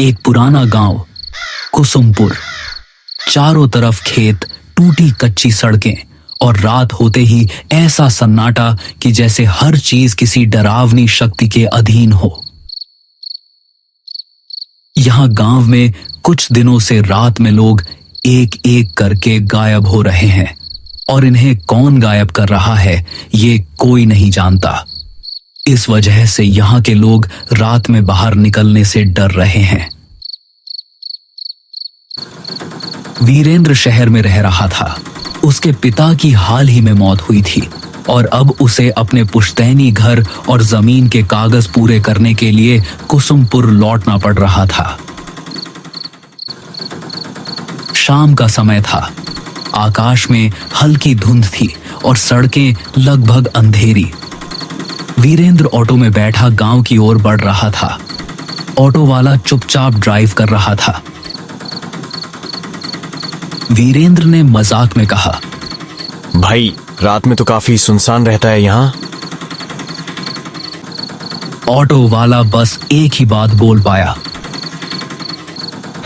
एक पुराना गांव कुसुमपुर। चारों तरफ खेत, टूटी कच्ची सड़कें और रात होते ही ऐसा सन्नाटा कि जैसे हर चीज किसी डरावनी शक्ति के अधीन हो। यहां गांव में कुछ दिनों से रात में लोग एक एक करके गायब हो रहे हैं और इन्हें कौन गायब कर रहा है ये कोई नहीं जानता। इस वजह से यहां के लोग रात में बाहर निकलने से डर रहे हैं। वीरेंद्र शहर में रह रहा था। उसके पिता की हाल ही में मौत हुई थी और अब उसे अपने पुश्तैनी घर और जमीन के कागज पूरे करने के लिए कुसुमपुर लौटना पड़ रहा था। शाम का समय था। आकाश में हल्की धुंध थी और सड़कें लगभग अंधेरी। वीरेंद्र ऑटो में बैठा गांव की ओर बढ़ रहा था। ऑटो वाला चुपचाप ड्राइव कर रहा था। वीरेंद्र ने मजाक में कहा, भाई रात में तो काफी सुनसान रहता है यहाँ। ऑटो वाला बस एक ही बात बोल पाया,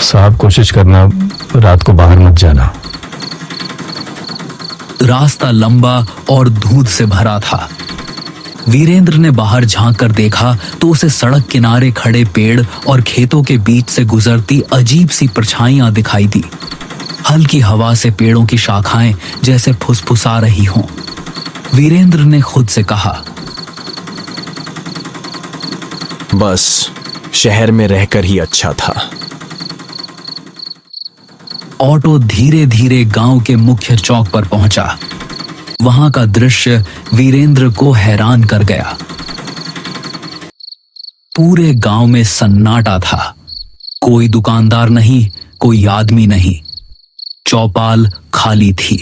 साहब कोशिश करना रात को बाहर मत जाना। रास्ता लंबा और धूंध से भरा था। वीरेंद्र ने बाहर झांक कर देखा तो उसे सड़क किनारे खड़े पेड़ और खेतों के बीच से गुजरती अजीब सी परछाइयां दिखाई दी। हल्की हवा से पेड़ों की शाखाएं जैसे फुसफुसा रही हों। वीरेंद्र ने खुद से कहा, बस शहर में रहकर ही अच्छा था। ऑटो धीरे धीरे गांव के मुख्य चौक पर पहुंचा। वहां का दृश्य वीरेंद्र को हैरान कर गया। पूरे गांव में सन्नाटा था। कोई दुकानदार नहीं, कोई आदमी नहीं। चौपाल खाली थी।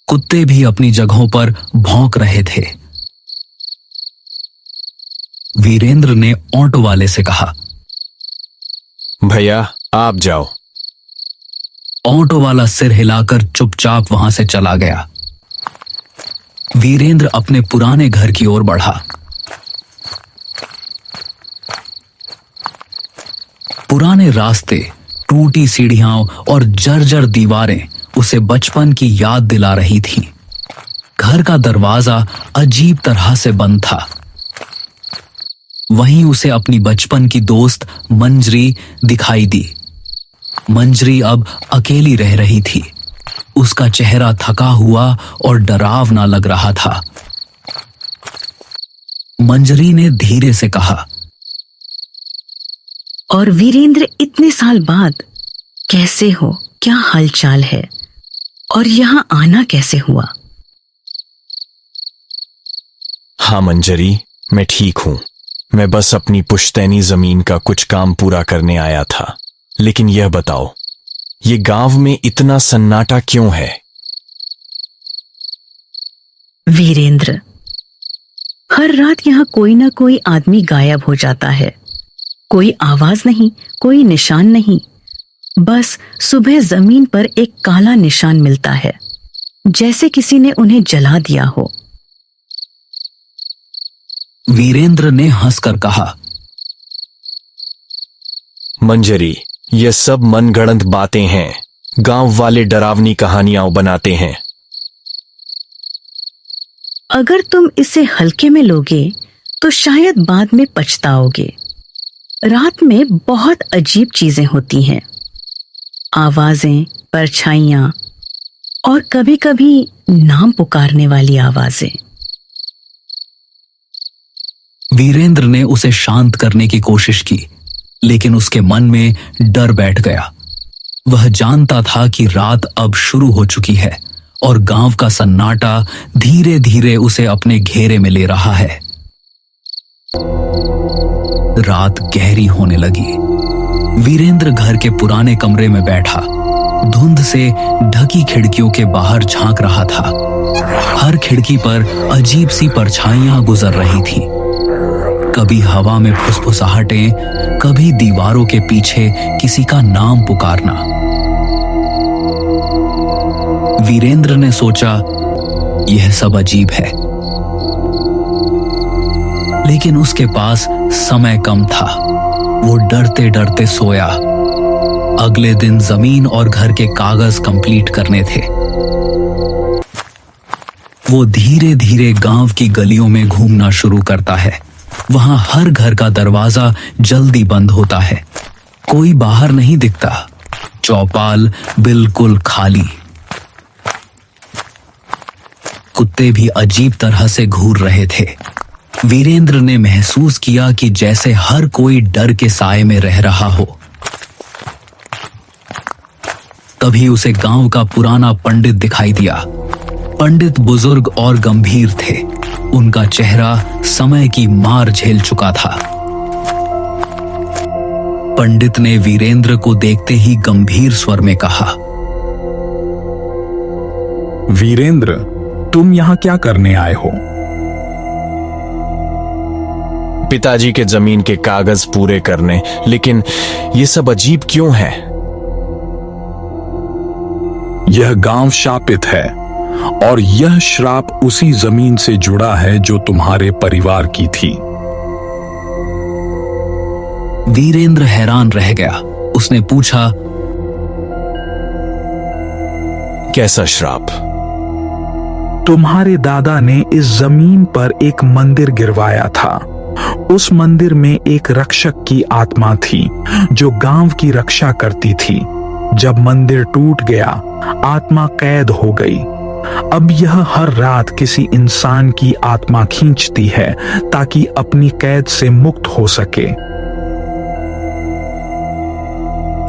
कुत्ते भी अपनी जगहों पर भौंक रहे थे। वीरेंद्र ने ऑटो वाले से कहा, भैया आप जाओ। ऑटो वाला सिर हिलाकर चुपचाप वहां से चला गया। वीरेंद्र अपने पुराने घर की ओर बढ़ा। पुराने रास्ते, टूटी सीढ़ियां और जर्जर दीवारें उसे बचपन की याद दिला रही थीं। घर का दरवाजा अजीब तरह से बंद था। वहीं उसे अपनी बचपन की दोस्त मंजरी दिखाई दी। मंजरी अब अकेली रह रही थी। उसका चेहरा थका हुआ और डरावना लग रहा था। मंजरी ने धीरे से कहा, और वीरेंद्र इतने साल बाद कैसे हो? क्या हालचाल है? और यहाँ आना कैसे हुआ? हाँ मंजरी, मैं ठीक हूं। मैं बस अपनी पुश्तैनी जमीन का कुछ काम पूरा करने आया था। लेकिन यह बताओ, ये गांव में इतना सन्नाटा क्यों है? वीरेंद्र, हर रात यहाँ कोई ना कोई आदमी गायब हो जाता है। कोई आवाज नहीं, कोई निशान नहीं। बस सुबह जमीन पर एक काला निशान मिलता है, जैसे किसी ने उन्हें जला दिया हो। वीरेंद्र ने हंसकर कहा, मंजरी, ये सब मनगढ़ंत बातें हैं। गांव वाले डरावनी कहानियां बनाते हैं। अगर तुम इसे हल्के में लोगे तो शायद बाद में पछताओगे। रात में बहुत अजीब चीजें होती हैं। आवाजें, परछाइयां और कभी-कभी नाम पुकारने वाली आवाजें। वीरेंद्र ने उसे शांत करने की कोशिश की, लेकिन उसके मन में डर बैठ गया। वह जानता था कि रात अब शुरू हो चुकी है और गांव का सन्नाटा धीरे धीरे उसे अपने घेरे में ले रहा है। रात गहरी होने लगी। वीरेंद्र घर के पुराने कमरे में बैठा धुंध से ढकी खिड़कियों के बाहर झांक रहा था। हर खिड़की पर अजीब सी परछाइयां गुजर रही थीं। कभी हवा में फुसफुसाहटें, कभी दीवारों के पीछे किसी का नाम पुकारना। वीरेंद्र ने सोचा, यह सब अजीब है, लेकिन उसके पास समय कम था। वो डरते डरते सोया। अगले दिन जमीन और घर के कागज कंप्लीट करने थे। वो धीरे धीरे गांव की गलियों में घूमना शुरू करता है। वहां हर घर का दरवाजा जल्दी बंद होता है, कोई बाहर नहीं दिखता, चौपाल बिल्कुल खाली। कुत्ते भी अजीब तरह से घूर रहे थे। वीरेंद्र ने महसूस किया कि जैसे हर कोई डर के साए में रह रहा हो। तभी उसे गांव का पुराना पंडित दिखाई दिया। पंडित बुजुर्ग और गंभीर थे। उनका चेहरा समय की मार झेल चुका था। पंडित ने वीरेंद्र को देखते ही गंभीर स्वर में कहा, वीरेंद्र, तुम यहां क्या करने आए हो? पिताजी के जमीन के कागज पूरे करने, लेकिन ये सब अजीब क्यों है? यह गांव शापित है और यह श्राप उसी जमीन से जुड़ा है जो तुम्हारे परिवार की थी। वीरेंद्र हैरान रह गया। उसने पूछा, कैसा श्राप? तुम्हारे दादा ने इस जमीन पर एक मंदिर गिरवाया था। उस मंदिर में एक रक्षक की आत्मा थी जो गांव की रक्षा करती थी। जब मंदिर टूट गया, आत्मा कैद हो गई। अब यह हर रात किसी इंसान की आत्मा खींचती है ताकि अपनी कैद से मुक्त हो सके।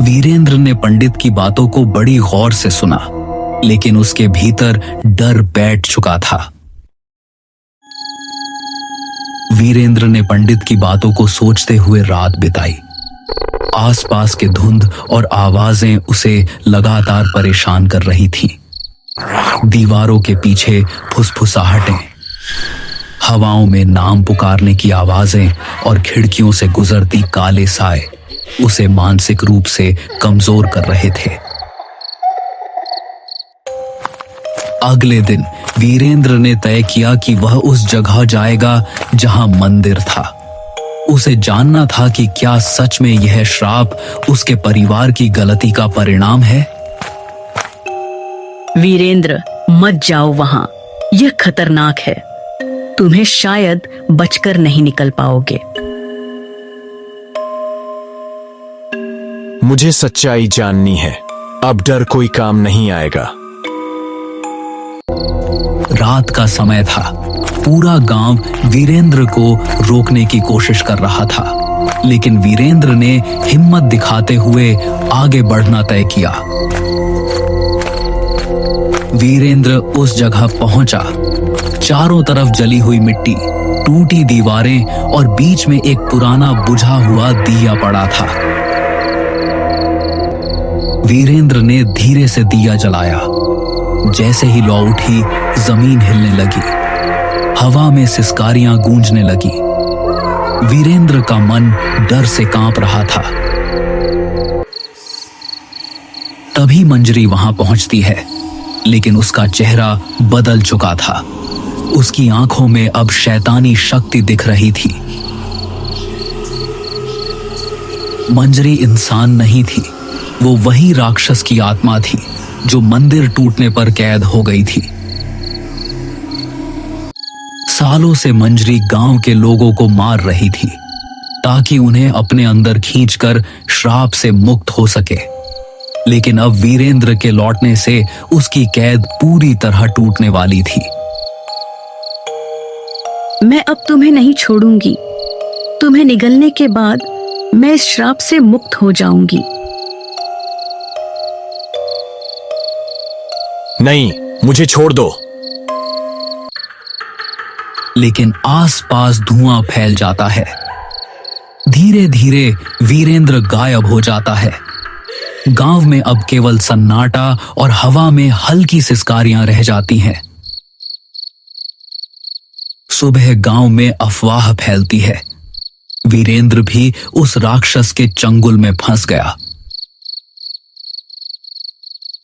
वीरेंद्र ने पंडित की बातों को बड़ी गौर से सुना, लेकिन उसके भीतर डर बैठ चुका था। वीरेंद्र ने पंडित की बातों को सोचते हुए रात बिताई। आसपास के धुंध और आवाजें उसे लगातार परेशान कर रही थीं। दीवारों के पीछे फुसफुसाहटें, हवाओं में नाम पुकारने की आवाजें और खिड़कियों से गुजरती काले साए उसे मानसिक रूप से कमजोर कर रहे थे। अगले दिन वीरेंद्र ने तय किया कि वह उस जगह जाएगा जहां मंदिर था। उसे जानना था कि क्या सच में यह श्राप उसके परिवार की गलती का परिणाम है। वीरेंद्र, मत जाओ वहां, यह खतरनाक है। तुम्हें शायद बचकर नहीं निकल पाओगे। मुझे सच्चाई जाननी है। अब डर कोई काम नहीं आएगा। रात का समय था। पूरा गांव वीरेंद्र को रोकने की कोशिश कर रहा था, लेकिन वीरेंद्र ने हिम्मत दिखाते हुए आगे बढ़ना तय किया। वीरेंद्र उस जगह पहुंचा। चारों तरफ जली हुई मिट्टी, टूटी दीवारें और बीच में एक पुराना बुझा हुआ दिया पड़ा था। वीरेंद्र ने धीरे से दिया जलाया। जैसे ही लौ उठी, जमीन हिलने लगी, हवा में सिसकारियां गूंजने लगी। वीरेंद्र का मन डर से कांप रहा था। तभी मंजरी वहां पहुंचती है, लेकिन उसका चेहरा बदल चुका था। उसकी आंखों में अब शैतानी शक्ति दिख रही थी। मंजरी इंसान नहीं थी, वो वही राक्षस की आत्मा थी जो मंदिर टूटने पर कैद हो गई थी। सालों से मंजरी गांव के लोगों को मार रही थी ताकि उन्हें अपने अंदर खींचकर श्राप से मुक्त हो सके, लेकिन अब वीरेंद्र के लौटने से उसकी कैद पूरी तरह टूटने वाली थी। मैं अब तुम्हें नहीं छोड़ूंगी। तुम्हें निगलने के बाद मैं इस श्राप से मुक्त हो जाऊंगी। नहीं, मुझे छोड़ दो। लेकिन आसपास धुआं फैल जाता है। धीरे धीरे वीरेंद्र गायब हो जाता है। गांव में अब केवल सन्नाटा और हवा में हल्की सिसकारियां रह जाती हैं। सुबह गांव में अफवाह फैलती है। वीरेंद्र भी उस राक्षस के चंगुल में फंस गया।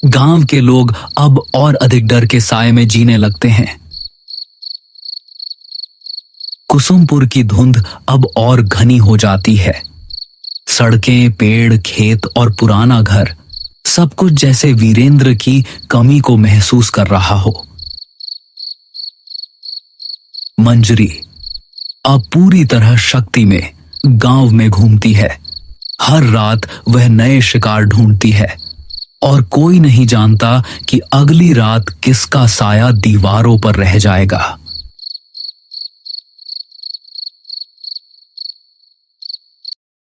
गांव के लोग अब और अधिक डर के साए में जीने लगते हैं। कुसुमपुर की धुंध अब और घनी हो जाती है। सड़कें, पेड़, खेत और पुराना घर सब कुछ जैसे वीरेंद्र की कमी को महसूस कर रहा हो। मंजरी अब पूरी तरह शक्ति में गांव में घूमती है। हर रात वह नए शिकार ढूंढती है और कोई नहीं जानता कि अगली रात किसका साया दीवारों पर रह जाएगा।